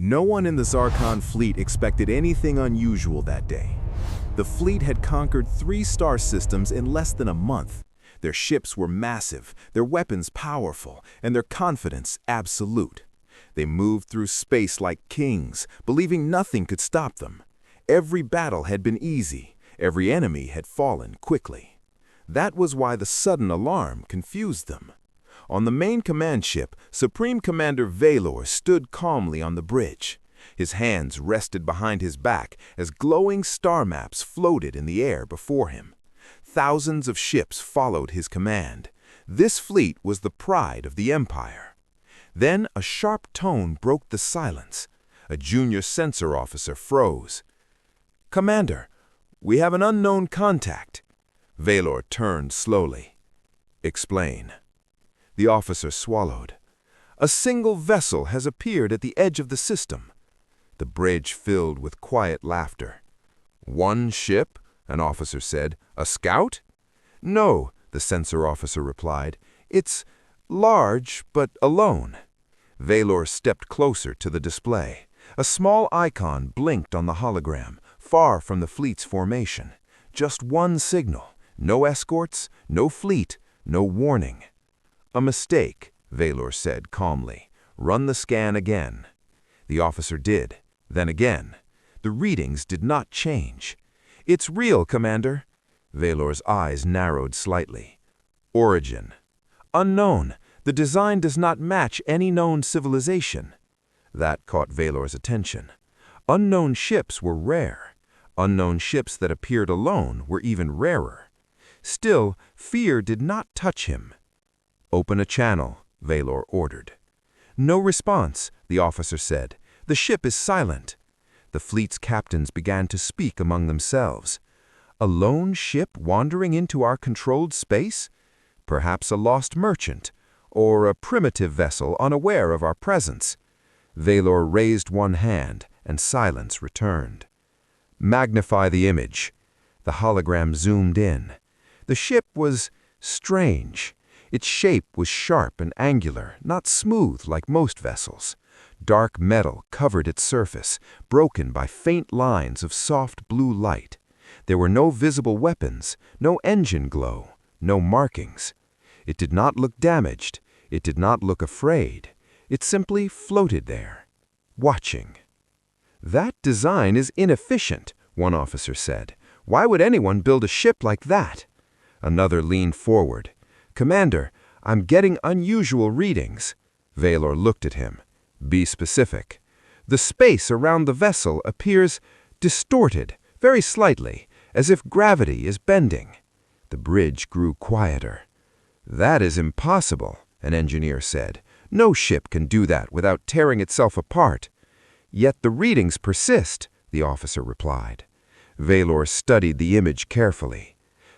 No one in the Zarkon fleet expected anything unusual that day. The fleet had conquered 3 star systems in less than a month. Their ships were massive, their weapons powerful, and their confidence absolute. They moved through space like kings, believing nothing could stop them. Every battle had been easy, every enemy had fallen quickly. That was why the sudden alarm confused them. On the main command ship, Supreme Commander Valor stood calmly on the bridge. His hands rested behind his back as glowing star maps floated in the air before him. Thousands of ships followed his command. This fleet was the pride of the Empire. Then a sharp tone broke the silence. A junior sensor officer froze. "Commander, we have an unknown contact." Valor turned slowly. "Explain." The officer swallowed. "A single vessel has appeared at the edge of the system." The bridge filled with quiet laughter. "One ship?" an officer said. "A scout?" "No," the sensor officer replied. "It's large, but alone." Valor stepped closer to the display. A small icon blinked on the hologram, far from the fleet's formation. Just one signal. No escorts, no fleet, no warning. "A mistake," Valor said calmly. "Run the scan again." The officer did, then again. The readings did not change. "It's real, Commander." Valor's eyes narrowed slightly. "Origin?" "Unknown. The design does not match any known civilization." That caught Valor's attention. Unknown ships were rare. Unknown ships that appeared alone were even rarer. Still, fear did not touch him. "Open a channel," Valor ordered. "No response," the officer said. "The ship is silent." The fleet's captains began to speak among themselves. "A lone ship wandering into our controlled space? Perhaps a lost merchant, or a primitive vessel unaware of our presence." Valor raised one hand, and silence returned. "Magnify the image." The hologram zoomed in. The ship was strange. Its shape was sharp and angular, not smooth like most vessels. Dark metal covered its surface, broken by faint lines of soft blue light. There were no visible weapons, no engine glow, no markings. It did not look damaged. It did not look afraid. It simply floated there, watching. "That design is inefficient," one officer said. "Why would anyone build a ship like that?" Another leaned forward. "Commander, I'm getting unusual readings." Valor looked at him. "Be specific." "The space around the vessel appears distorted, very slightly, as if gravity is bending." The bridge grew quieter. "That is impossible," an engineer said. "No ship can do that without tearing itself apart." "Yet the readings persist," the officer replied. Valor studied the image carefully.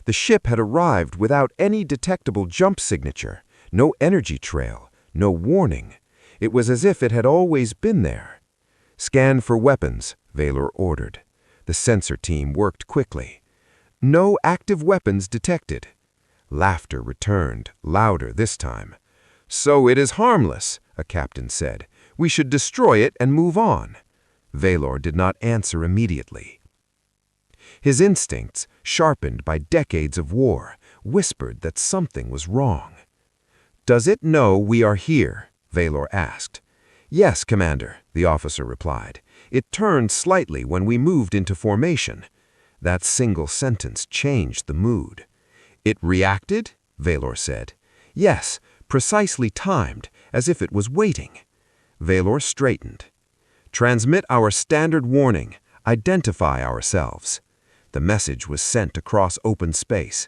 The ship had arrived without any detectable jump signature, no energy trail, no warning. It was as if it had always been there. "Scan for weapons," Valor ordered. The sensor team worked quickly. "No active weapons detected." Laughter returned, louder this time. "So it is harmless," a captain said. "We should destroy it and move on." Valor did not answer immediately. His instincts, sharpened by decades of war, whispered that something was wrong. "Does it know we are here?" Valor asked. "Yes, Commander," the officer replied. "It turned slightly when we moved into formation." That single sentence changed the mood. "It reacted?" Valor said. "Yes, precisely timed, as if it was waiting." Valor straightened. "Transmit our standard warning. Identify ourselves." The message was sent across open space.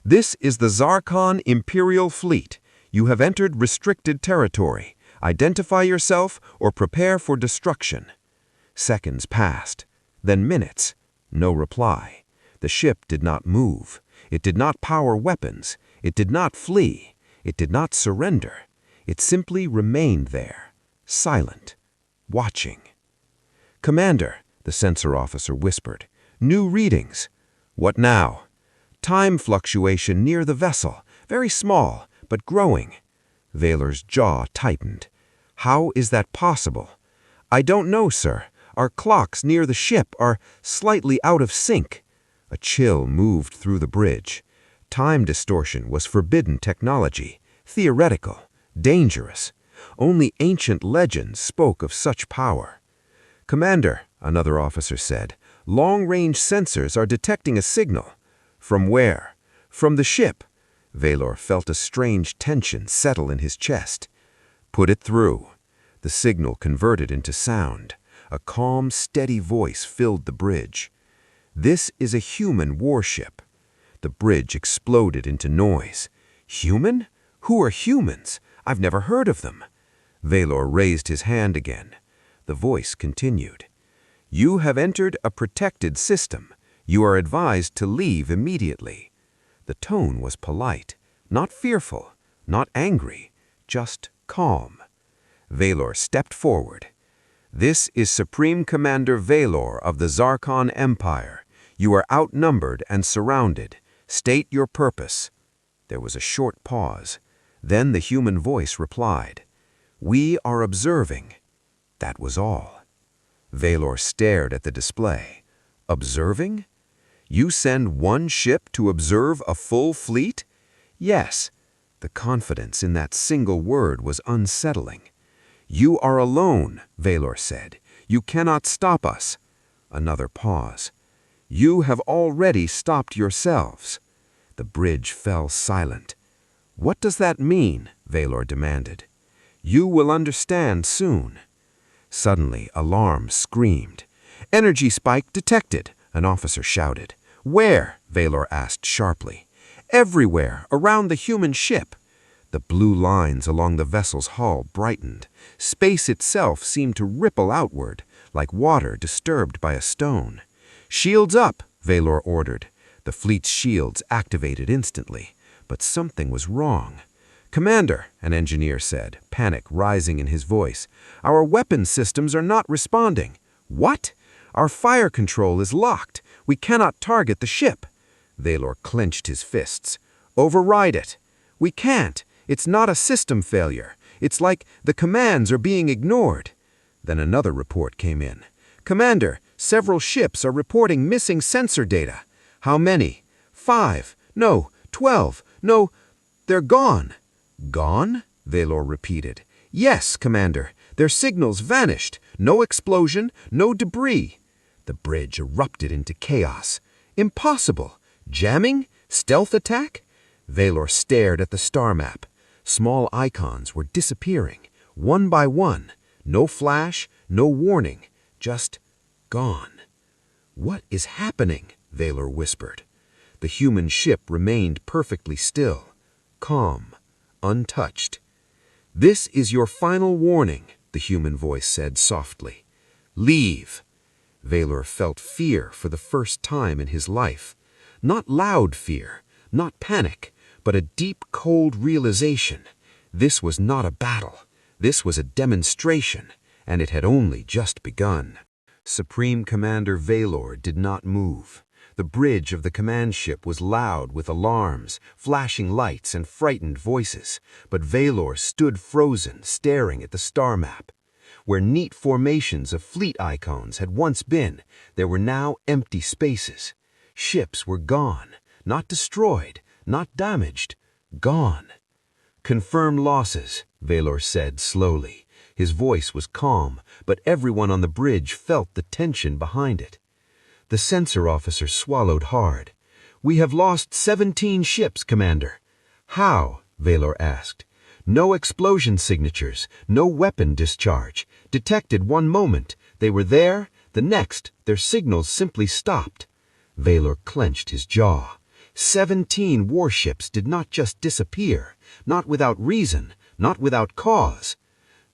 "This is the Zarkon Imperial Fleet. You have entered restricted territory. Identify yourself or prepare for destruction." Seconds passed, then minutes. No reply. The ship did not move. It did not power weapons. It did not flee. It did not surrender. It simply remained there, silent, watching. "Commander," the sensor officer whispered. "New readings." "What now?" "Time fluctuation near the vessel. Very small, but growing." Valor's jaw tightened. "How is that possible?" "I don't know, sir. Our clocks near the ship are slightly out of sync." A chill moved through the bridge. Time distortion was forbidden technology, theoretical, dangerous. Only ancient legends spoke of such power. "Commander," another officer said, "long-range sensors are detecting a signal." "From where?" "From the ship." Valor felt a strange tension settle in his chest. "Put it through." The signal converted into sound. A calm, steady voice filled the bridge. "This is a human warship." The bridge exploded into noise. "Human? Who are humans? I've never heard of them." Valor raised his hand again. The voice continued. "You have entered a protected system. You are advised to leave immediately." The tone was polite, not fearful, not angry, just calm. Valor stepped forward. "This is Supreme Commander Valor of the Zarkon Empire. You are outnumbered and surrounded. State your purpose." There was a short pause. Then the human voice replied, "We are observing." That was all. Valor stared at the display. "Observing? You send one ship to observe a full fleet?" "Yes." The confidence in that single word was unsettling. "You are alone," Valor said. "You cannot stop us." Another pause. "You have already stopped yourselves." The bridge fell silent. "What does that mean?" Valor demanded. "You will understand soon." Suddenly, alarm screamed. "Energy spike detected," an officer shouted. "Where?" Valor asked sharply. "Everywhere, around the human ship." The blue lines along the vessel's hull brightened. Space itself seemed to ripple outward, like water disturbed by a stone. "Shields up," Valor ordered. The fleet's shields activated instantly, but something was wrong. "Commander," an engineer said, panic rising in his voice, "our weapon systems are not responding." "What?" "Our fire control is locked. We cannot target the ship." Valor clenched his fists. "Override it." "We can't. It's not a system failure. It's like the commands are being ignored." Then another report came in. "Commander, several ships are reporting missing sensor data." "How many?" "5. No, 12. No, they're gone." "Gone?" Valor repeated. "Yes, Commander. Their signals vanished. No explosion, no debris." The bridge erupted into chaos. "Impossible! Jamming? Stealth attack?" Valor stared at the star map. Small icons were disappearing, one by one. No flash, no warning, just gone. "What is happening?" Valor whispered. The human ship remained perfectly still, calm, untouched. "This is your final warning," the human voice said softly. "Leave." Valor felt fear for the first time in his life. Not loud fear, not panic, but a deep, cold realization. This was not a battle. This was a demonstration, and it had only just begun. Supreme Commander Valor did not move. The bridge of the command ship was loud with alarms, flashing lights, and frightened voices, but Valor stood frozen, staring at the star map. Where neat formations of fleet icons had once been, there were now empty spaces. Ships were gone, not destroyed, not damaged, gone. "Confirm losses," Valor said slowly. His voice was calm, but everyone on the bridge felt the tension behind it. The sensor officer swallowed hard. "We have lost 17 ships, Commander." "How?" Valor asked. "No explosion signatures, no weapon discharge. Detected one moment. They were there, the next, their signals simply stopped." Valor clenched his jaw. 17 warships did not just disappear, not without reason, not without cause.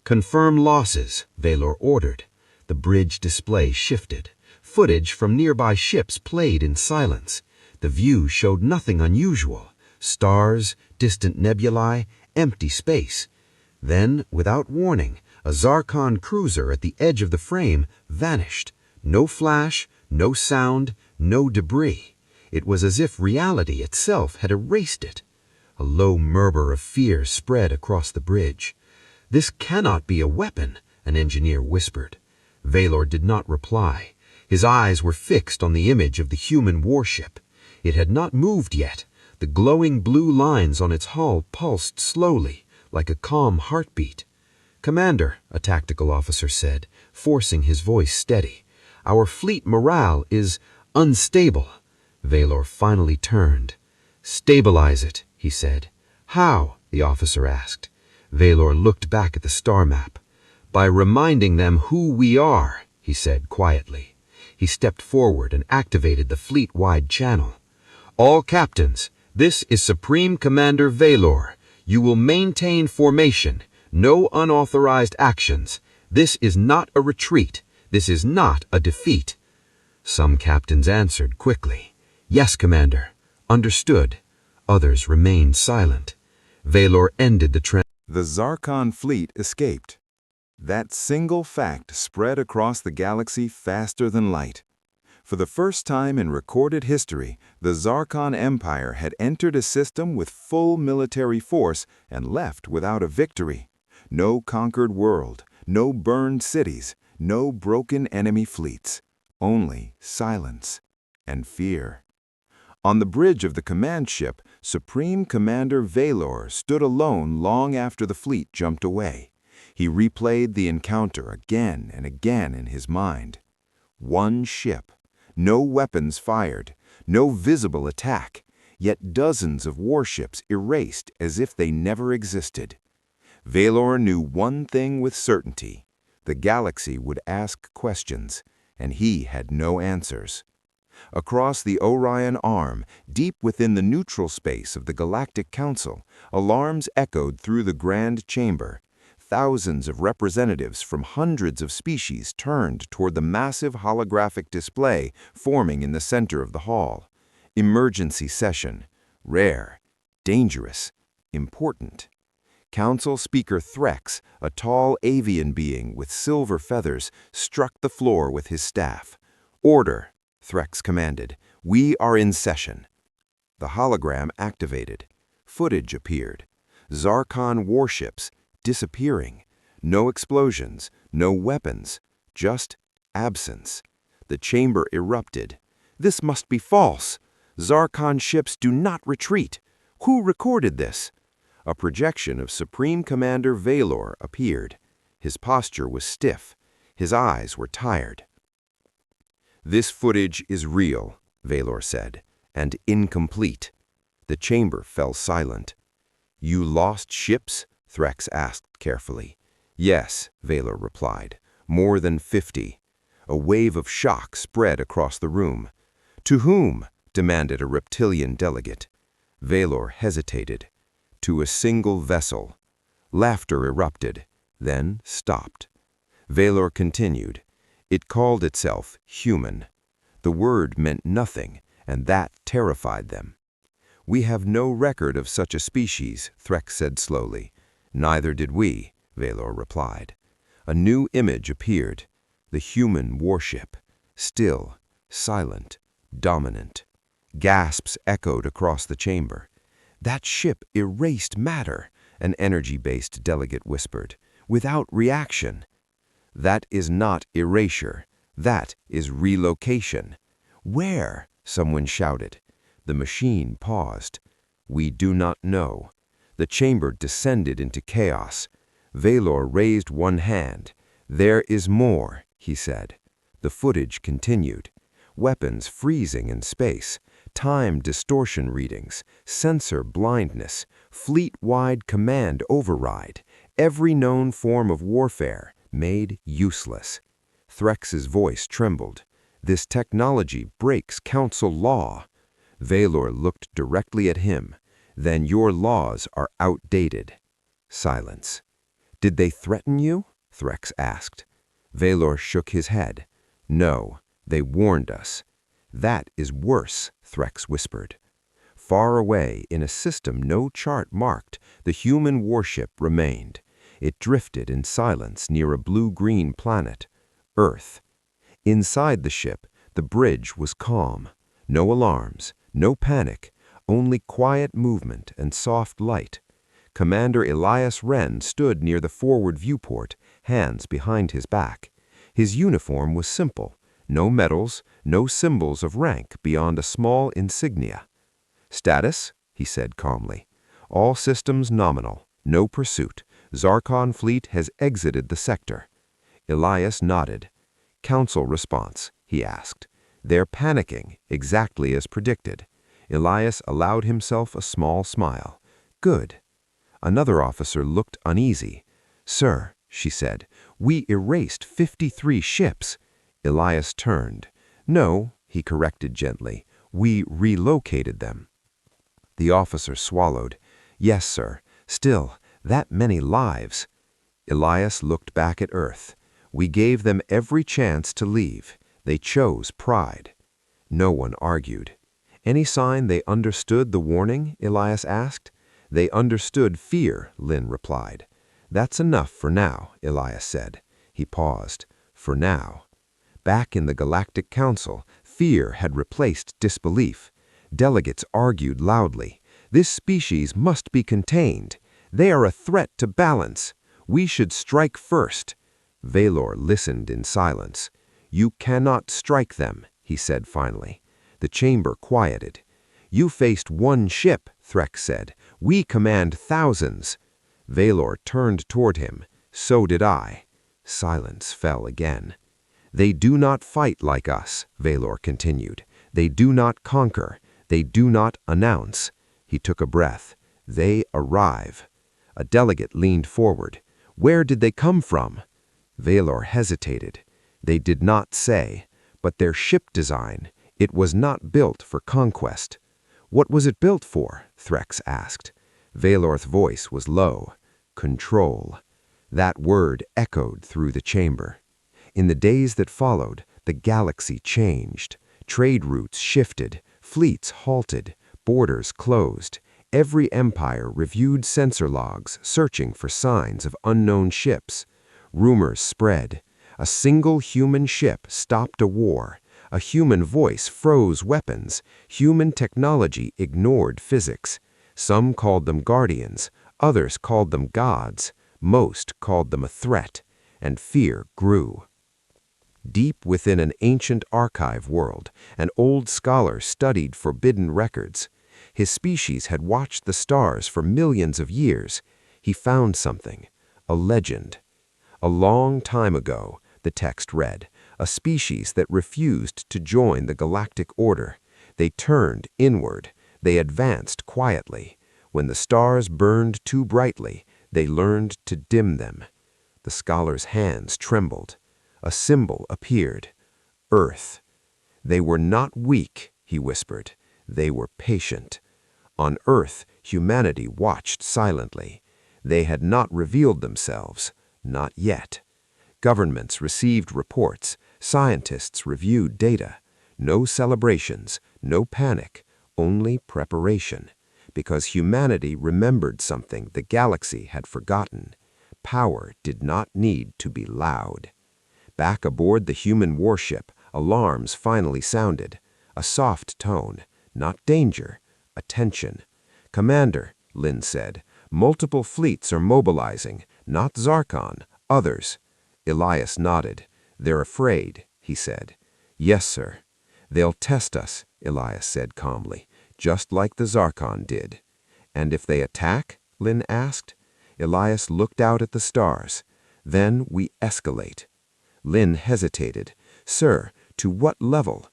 "Confirm losses," Valor ordered. The bridge display shifted. Footage from nearby ships played in silence. The view showed nothing unusual. Stars, distant nebulae, empty space. Then, without warning, a Zarkon cruiser at the edge of the frame vanished. No flash, no sound, no debris. It was as if reality itself had erased it. A low murmur of fear spread across the bridge. "This cannot be a weapon," an engineer whispered. Valor did not reply. His eyes were fixed on the image of the human warship. It had not moved yet. The glowing blue lines on its hull pulsed slowly, like a calm heartbeat. "Commander," a tactical officer said, forcing his voice steady, "our fleet morale is unstable." Valor finally turned. "Stabilize it," he said. "How?" the officer asked. Valor looked back at the star map. "By reminding them who we are," he said quietly. He stepped forward and activated the fleet-wide channel. "All captains, this is Supreme Commander Valor. You will maintain formation. No unauthorized actions. This is not a retreat. This is not a defeat." Some captains answered quickly. "Yes, Commander. Understood." Others remained silent. Valor ended the The Zarkon fleet escaped. That single fact spread across the galaxy faster than light. For the first time in recorded history, the Zarkon Empire had entered a system with full military force and left without a victory. No conquered world, no burned cities, no broken enemy fleets. Only silence and fear. On the bridge of the command ship, Supreme Commander Valor stood alone long after the fleet jumped away. He replayed the encounter again and again in his mind. One ship, no weapons fired, no visible attack, yet dozens of warships erased as if they never existed. Valor knew one thing with certainty: the galaxy would ask questions, and he had no answers. Across the Orion Arm, deep within the neutral space of the Galactic Council, alarms echoed through the Grand Chamber. Thousands of representatives from hundreds of species turned toward the massive holographic display forming in the center of the hall. Emergency session. Rare. Dangerous. Important. Council Speaker Threx, a tall avian being with silver feathers, struck the floor with his staff. "Order," Threx commanded. "We are in session." The hologram activated. Footage appeared. Zarkon warships disappearing. No explosions, no weapons, just absence. The chamber erupted. "This must be false. Zarkon ships do not retreat. Who recorded this?" A projection of Supreme Commander Valor appeared. His posture was stiff. His eyes were tired. "This footage is real," Valor said, "and incomplete." The chamber fell silent. "You lost ships?" Threx asked carefully. "Yes," Valor replied. "More than 50. A wave of shock spread across the room. "To whom?" demanded a reptilian delegate. Valor hesitated. "To a single vessel." Laughter erupted, then stopped. Valor continued. It called itself human. The word meant nothing, and that terrified them. "We have no record of such a species," Threx said slowly. "Neither did we," Valor replied. A new image appeared. The human warship. Still, silent, dominant. Gasps echoed across the chamber. "That ship erased matter," an energy-based delegate whispered, "without reaction." "That is not erasure. That is relocation." "Where?" someone shouted. The machine paused. "We do not know." The chamber descended into chaos. Valor raised one hand. "There is more," he said. The footage continued. Weapons freezing in space, time distortion readings, sensor blindness, fleet-wide command override, every known form of warfare made useless. Threx's voice trembled. "This technology breaks council law." Valor looked directly at him. "Then your laws are outdated." Silence. "Did they threaten you?" Threx asked. Valor shook his head. "No, they warned us." "That is worse," Threx whispered. Far away, in a system no chart marked, the human warship remained. It drifted in silence near a blue-green planet, Earth. Inside the ship, the bridge was calm. No alarms, no panic, only quiet movement and soft light. Commander Elias Wren stood near the forward viewport, hands behind his back. His uniform was simple. No medals, no symbols of rank beyond a small insignia. "Status?" he said calmly. "All systems nominal. No pursuit. Zarkon fleet has exited the sector." Elias nodded. "Council response?" he asked. "They're panicking, exactly as predicted." Elias allowed himself a small smile. "Good." Another officer looked uneasy. "Sir," she said, "we erased 53 ships." Elias turned. "No," he corrected gently, "we relocated them." The officer swallowed. "Yes, sir. Still, that many lives." Elias looked back at Earth. "We gave them every chance to leave. They chose pride." No one argued. "Any sign they understood the warning?" Elias asked. "They understood fear," Lynn replied. "That's enough for now," Elias said. He paused. "For now." Back in the Galactic Council, fear had replaced disbelief. Delegates argued loudly. "This species must be contained. They are a threat to balance. We should strike first." Valor listened in silence. "You cannot strike them," he said finally. The chamber quieted. "You faced one ship," Threx said. "We command thousands." Valor turned toward him. "So did I." Silence fell again. "They do not fight like us," Valor continued. "They do not conquer. They do not announce." He took a breath. "They arrive." A delegate leaned forward. "Where did they come from?" Valor hesitated. "They did not say. But their ship design, it was not built for conquest." "What was it built for?" Threx asked. Valor's voice was low. "Control." That word echoed through the chamber. In the days that followed, the galaxy changed. Trade routes shifted, fleets halted, borders closed. Every empire reviewed sensor logs, searching for signs of unknown ships. Rumors spread. A single human ship stopped a war. A human voice froze weapons. Human technology ignored physics. Some called them guardians. Others called them gods. Most called them a threat. And fear grew. Deep within an ancient archive world, an old scholar studied forbidden records. His species had watched the stars for millions of years. He found something, a legend. "A long time ago," the text read, "a species that refused to join the galactic order. They turned inward. They advanced quietly. When the stars burned too brightly, they learned to dim them." The scholar's hands trembled. A symbol appeared. Earth. "They were not weak," he whispered. "They were patient." On Earth, humanity watched silently. They had not revealed themselves. Not yet. Governments received reports. Scientists reviewed data. No celebrations, no panic, only preparation. Because humanity remembered something the galaxy had forgotten. Power did not need to be loud. Back aboard the human warship, alarms finally sounded. A soft tone, not danger, attention. "Commander," Lynn said, "multiple fleets are mobilizing, not Zarkon, others." Elias nodded. "They're afraid," he said. "Yes, sir." "They'll test us," Elias said calmly, "just like the Zarkon did." "And if they attack?" Lynn asked. Elias looked out at the stars. "Then we escalate." Lynn hesitated. "Sir, to what level?"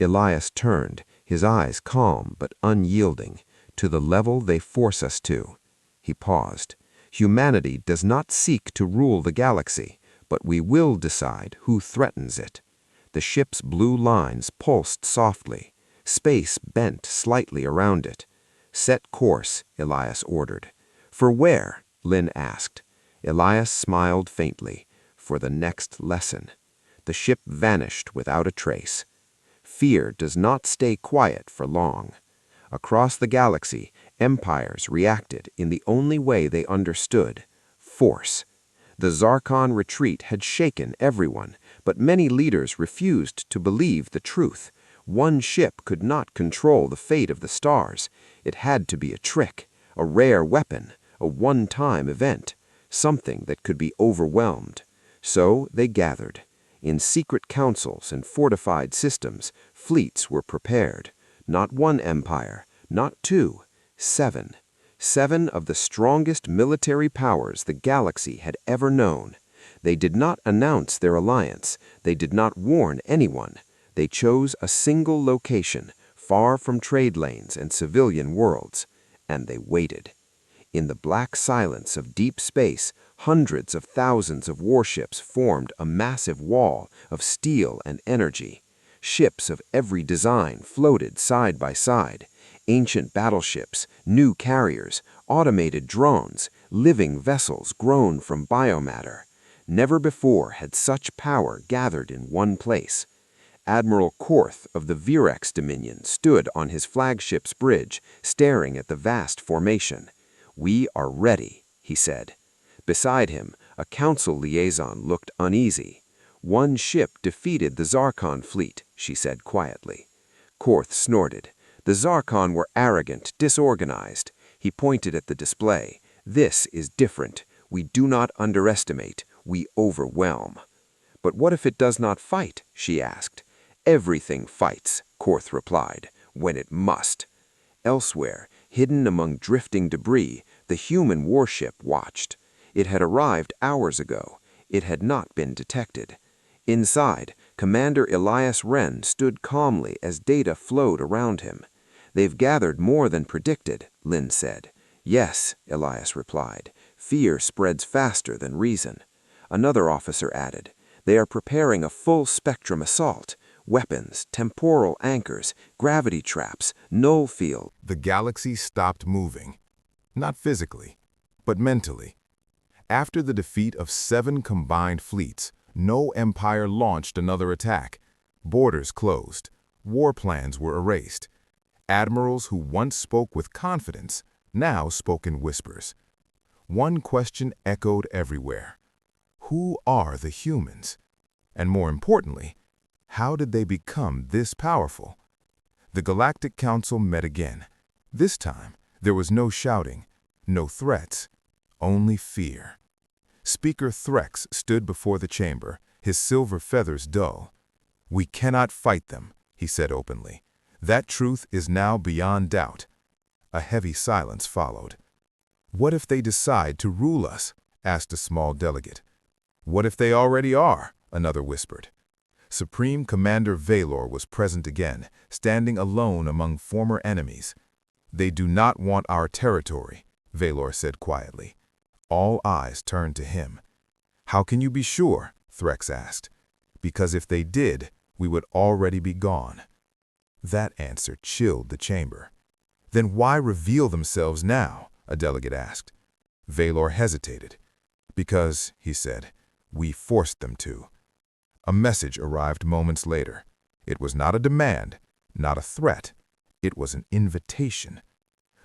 Elias turned, his eyes calm but unyielding. "To the level they force us to." He paused. "Humanity does not seek to rule the galaxy, but we will decide who threatens it." The ship's blue lines pulsed softly. Space bent slightly around it. "Set course," Elias ordered. "For where?" Lynn asked. Elias smiled faintly. "For the next lesson." The ship vanished without a trace. Fear does not stay quiet for long. Across the galaxy, empires reacted in the only way they understood: force. The Zarkon retreat had shaken everyone, but many leaders refused to believe the truth. One ship could not control the fate of the stars. It had to be a trick, a rare weapon, a one-time event, something that could be overwhelmed. So they gathered. In secret councils and fortified systems, fleets were prepared. Not one empire, not two, 7. 7 of the strongest military powers the galaxy had ever known. They did not announce their alliance. They did not warn anyone. They chose a single location, far from trade lanes and civilian worlds. And they waited. In the black silence of deep space, hundreds of thousands of warships formed a massive wall of steel and energy. Ships of every design floated side by side. Ancient battleships, new carriers, automated drones, living vessels grown from biomatter. Never before had such power gathered in one place. Admiral Korth of the Virex Dominion stood on his flagship's bridge, staring at the vast formation. "We are ready," he said. Beside him, a council liaison looked uneasy. "One ship defeated the Zarkon fleet," she said quietly. Korth snorted. The Zarkon were arrogant, disorganized. He pointed at the display. "This is different. We do not underestimate. We overwhelm." "But what if it does not fight?" she asked. "Everything fights," Korth replied, "when it must." Elsewhere, hidden among drifting debris, the human warship watched. It had arrived hours ago. It had not been detected. Inside, Commander Elias Wren stood calmly as data flowed around him. "They've gathered more than predicted," Lynn said. "Yes," Elias replied. "Fear spreads faster than reason." Another officer added, "They are preparing a full-spectrum assault. Weapons, temporal anchors, gravity traps, null field." The galaxy stopped moving. Not physically, but mentally. After the defeat of 7 combined fleets, no empire launched another attack. Borders closed. War plans were erased. Admirals who once spoke with confidence now spoke in whispers. One question echoed everywhere. Who are the humans? And more importantly, how did they become this powerful? The Galactic Council met again. This time, there was no shouting, no threats, only fear. Speaker Threx stood before the chamber, his silver feathers dull. "We cannot fight them," he said openly. "That truth is now beyond doubt." A heavy silence followed. "What if they decide to rule us?" asked a small delegate. "What if they already are?" another whispered. Supreme Commander Valor was present again, standing alone among former enemies. "They do not want our territory," Valor said quietly. All eyes turned to him. "How can you be sure?" Threx asked. "Because if they did, we would already be gone." That answer chilled the chamber. "Then why reveal themselves now?" a delegate asked. Valor hesitated. "Because," he said, "we forced them to." A message arrived moments later. It was not a demand, not a threat. It was an invitation.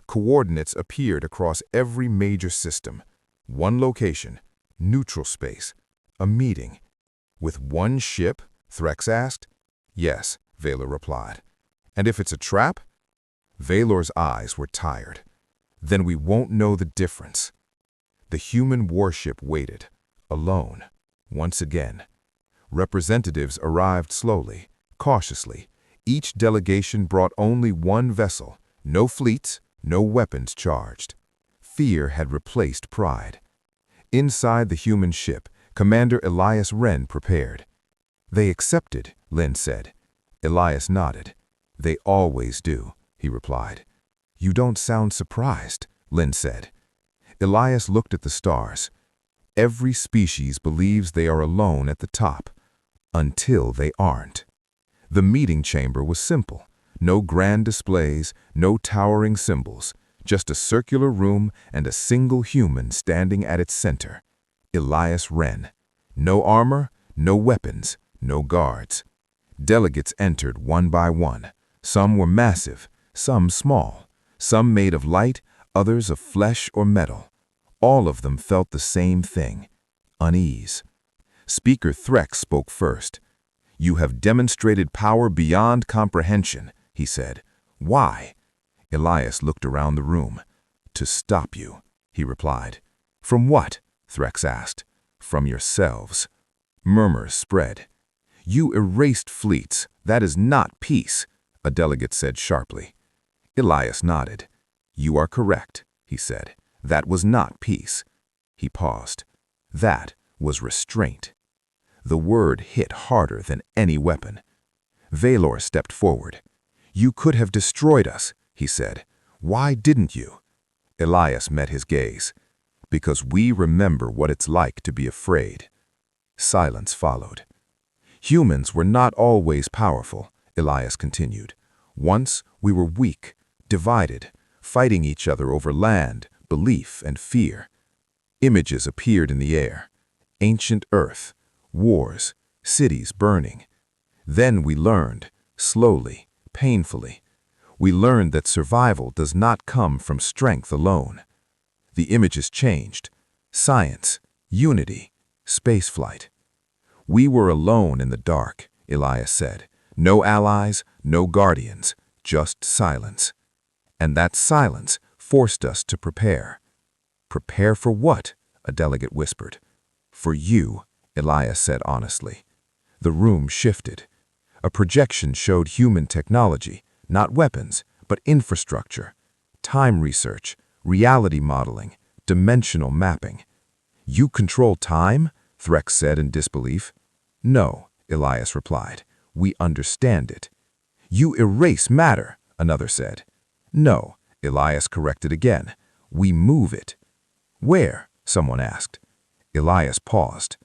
Coordinates appeared across every major system. One location, neutral space, a meeting. "With one ship?" Threx asked. "Yes," Valor replied. "And if it's a trap?" Valor's eyes were tired. "Then we won't know the difference." The human warship waited, alone, once again. Representatives arrived slowly, cautiously. Each delegation brought only one vessel, no fleets, no weapons charged. Fear had replaced pride. Inside the human ship, Commander Elias Wren prepared. "They accepted," Lynn said. Elias nodded. "They always do," he replied. "You don't sound surprised," Lynn said. Elias looked at the stars. "Every species believes they are alone at the top, until they aren't." The meeting chamber was simple. No grand displays, no towering symbols, just a circular room and a single human standing at its center. Elias Wren. No armor, no weapons, no guards. Delegates entered one by one. Some were massive, some small, some made of light, others of flesh or metal. All of them felt the same thing, unease. Speaker Threx spoke first. "You have demonstrated power beyond comprehension," he said. "Why?" Elias looked around the room. "To stop you," he replied. "From what?" Threx asked. "From yourselves." Murmurs spread. You erased fleets. That is not peace, a delegate said sharply. Elias nodded. You are correct, he said. That was not peace. He paused. That was restraint. The word hit harder than any weapon. Valor stepped forward. You could have destroyed us, he said. Why didn't you? Elias met his gaze. Because we remember what it's like to be afraid. Silence followed. Humans were not always powerful, Elias continued. Once we were weak, divided, fighting each other over land, belief, and fear. Images appeared in the air. Ancient Earth, wars, cities burning. Then we learned, slowly, painfully. We learned that survival does not come from strength alone. The images changed. Science, unity, spaceflight. We were alone in the dark, Elias said. No allies, no guardians, just silence. And that silence forced us to prepare. Prepare for what? A delegate whispered. For you, Elias said honestly. The room shifted. A projection showed human technology, not weapons, but infrastructure, time research, reality modeling, dimensional mapping. You control time? Threx said in disbelief. No, Elias replied. We understand it. You erase matter, another said. No, Elias corrected again. We move it. Where? Someone asked. Elias paused.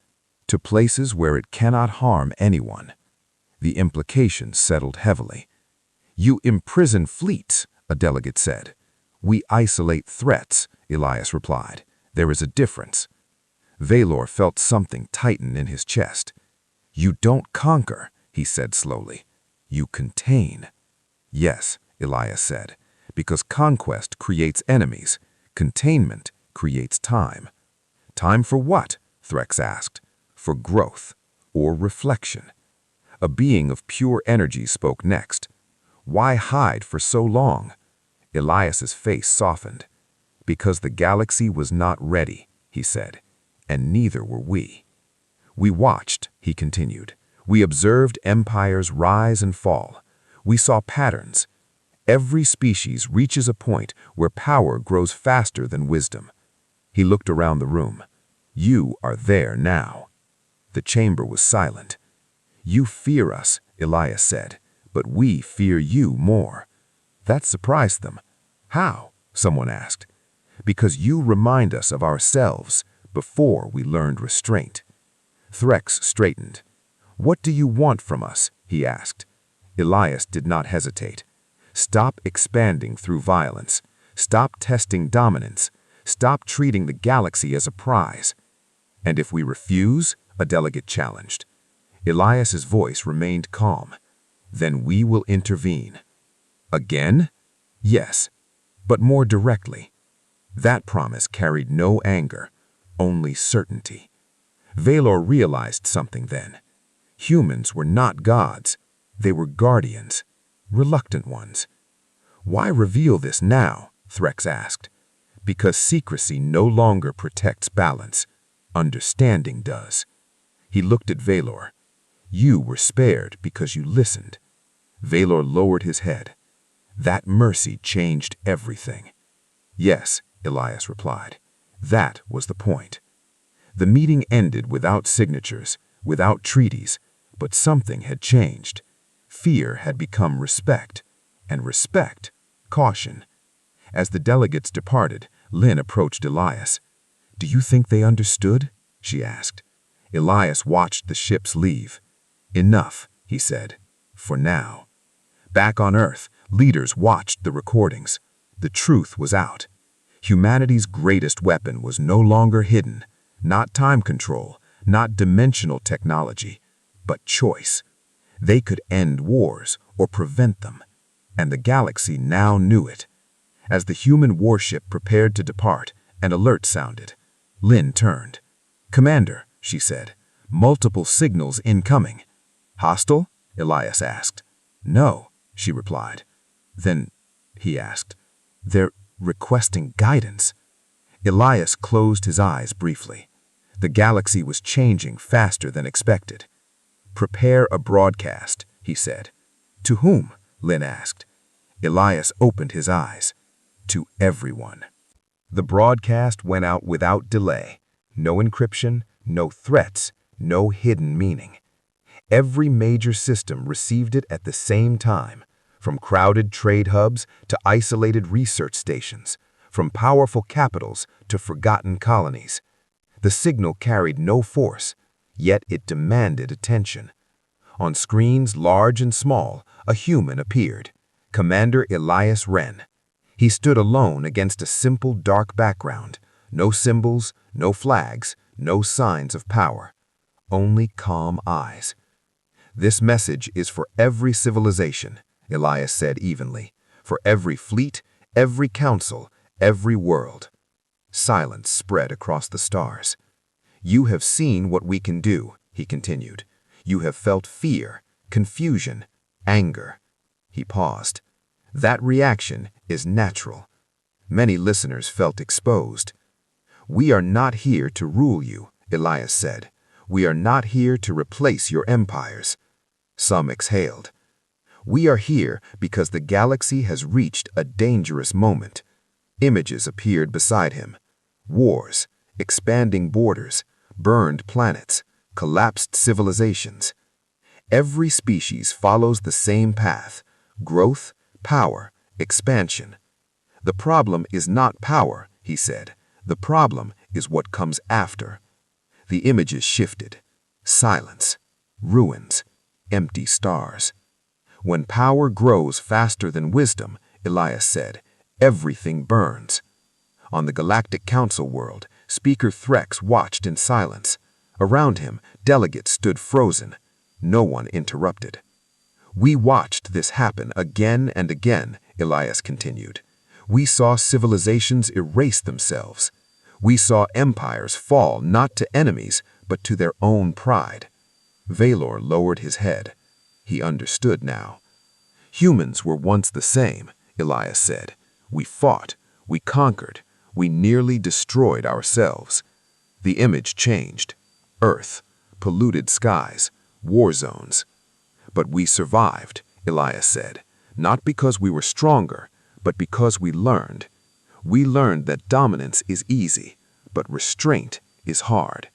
To places where it cannot harm anyone. The implications settled heavily. You imprison fleets, a delegate said. We isolate threats, Elias replied. There is a difference. Valor felt something tighten in his chest. You don't conquer, he said slowly. You contain. Yes, Elias said, because conquest creates enemies. Containment creates time. Time for what? Threx asked. For growth or reflection. A being of pure energy spoke next. Why hide for so long? Elias's face softened. Because the galaxy was not ready, he said, and neither were we. We watched, he continued. We observed empires rise and fall. We saw patterns. Every species reaches a point where power grows faster than wisdom. He looked around the room. You are there now. The chamber was silent. You fear us, Elias said, but we fear you more. That surprised them. How? Someone asked. Because you remind us of ourselves before we learned restraint. Threx straightened. What do you want from us? He asked. Elias did not hesitate. Stop expanding through violence. Stop testing dominance. Stop treating the galaxy as a prize. And if we refuse? A delegate challenged. Elias's voice remained calm. Then we will intervene. Again? Yes, but more directly. That promise carried no anger, only certainty. Valor realized something then. Humans were not gods. They were guardians, reluctant ones. Why reveal this now? Threx asked. Because secrecy no longer protects balance. Understanding does. He looked at Valor. You were spared because you listened. Valor lowered his head. That mercy changed everything. Yes, Elias replied. That was the point. The meeting ended without signatures, without treaties, but something had changed. Fear had become respect, and respect, caution. As the delegates departed, Lynn approached Elias. Do you think they understood? She asked. Elias watched the ships leave. Enough, he said, for now. Back on Earth, leaders watched the recordings. The truth was out. Humanity's greatest weapon was no longer hidden, not time control, not dimensional technology, but choice. They could end wars or prevent them, and the galaxy now knew it. As the human warship prepared to depart, an alert sounded. Lynn turned. Commander, she said, multiple signals incoming. Hostile? Elias asked. No, she replied. Then, he asked, they're requesting guidance. Elias closed his eyes briefly. The galaxy was changing faster than expected. "Prepare a broadcast," he said. "To whom?" Lynn asked. Elias opened his eyes. "To everyone." The broadcast went out without delay. No encryption, no threats, no hidden meaning. Every major system received it at the same time, from crowded trade hubs to isolated research stations, from powerful capitals to forgotten colonies. The signal carried no force, yet it demanded attention. On screens large and small, a human appeared, Commander Elias Wren. He stood alone against a simple dark background, no symbols, no flags, no signs of power, only calm eyes. "This message is for every civilization," Elias said evenly, "for every fleet, every council, every world." Silence spread across the stars. "You have seen what we can do," he continued. "You have felt fear, confusion, anger." He paused. "That reaction is natural." Many listeners felt exposed. "We are not here to rule you," Elias said. "We are not here to replace your empires." Some exhaled. "We are here because the galaxy has reached a dangerous moment." Images appeared beside him. Wars, expanding borders, burned planets, collapsed civilizations. Every species follows the same path: growth, power, expansion. "The problem is not power," he said. "The problem is what comes after." The images shifted. Silence, ruins, empty stars. "When power grows faster than wisdom," Elias said, "everything burns." On the Galactic Council world, Speaker Threx watched in silence. Around him, delegates stood frozen. No one interrupted. "We watched this happen again and again," Elias continued. "We saw civilizations erase themselves. We saw empires fall not to enemies, but to their own pride." Valor lowered his head. He understood now. "Humans were once the same," Elias said. "We fought, we conquered, we nearly destroyed ourselves." The image changed. Earth, polluted skies, war zones. "But we survived," Elias said, "not because we were stronger, but because we learned. We learned that dominance is easy, but restraint is hard."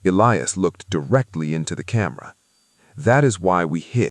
Elias looked directly into the camera. "That is why we hid."